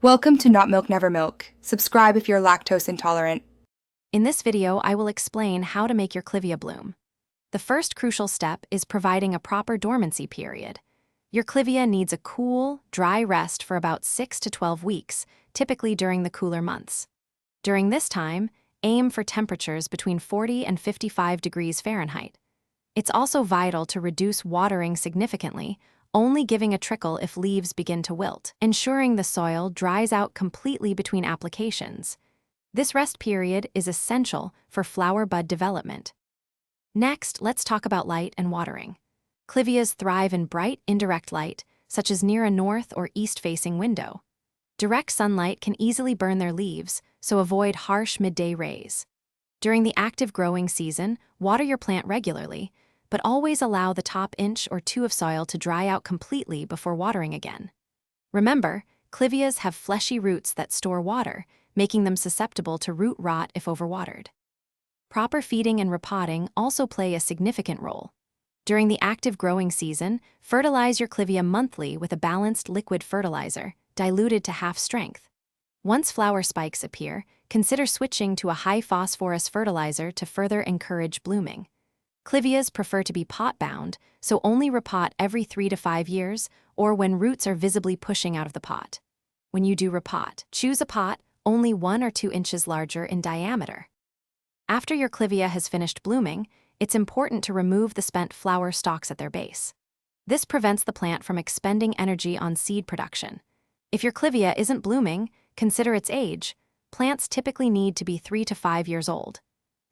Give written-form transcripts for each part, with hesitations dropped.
Welcome to Not Milk Never Milk. Subscribe if you're lactose intolerant. In this video, I will explain how to make your Clivia bloom. The first crucial step is providing a proper dormancy period. Your Clivia needs a cool, dry rest for about 6 to 12 weeks, typically during the cooler months. During this time, aim for temperatures between 40 and 55 degrees Fahrenheit. It's also vital to reduce watering significantly, only giving a trickle if leaves begin to wilt, ensuring the soil dries out completely between applications. This rest period is essential for flower bud development. Next, let's talk about light and watering. Clivias thrive in bright, indirect light, such as near a north or east-facing window. Direct sunlight can easily burn their leaves, so avoid harsh midday rays. During the active growing season, water your plant regularly, but always allow the top inch or two of soil to dry out completely before watering again. Remember, Clivias have fleshy roots that store water, making them susceptible to root rot if overwatered. Proper feeding and repotting also play a significant role. During the active growing season, fertilize your Clivia monthly with a balanced liquid fertilizer, diluted to half strength. Once flower spikes appear, consider switching to a high-phosphorus fertilizer to further encourage blooming. Clivias prefer to be pot-bound, so only repot every 3 to 5 years or when roots are visibly pushing out of the pot. When you do repot, choose a pot only 1 or 2 inches larger in diameter. After your Clivia has finished blooming, it's important to remove the spent flower stalks at their base. This prevents the plant from expending energy on seed production. If your Clivia isn't blooming, consider its age. Plants typically need to be 3 to 5 years old.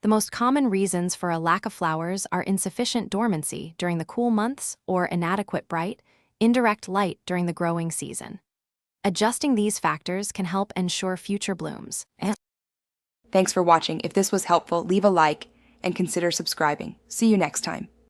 The most common reasons for a lack of flowers are insufficient dormancy during the cool months or inadequate bright, indirect light during the growing season. Adjusting these factors can help ensure future blooms. Thanks for watching. If this was helpful, leave a like and consider subscribing. See you next time.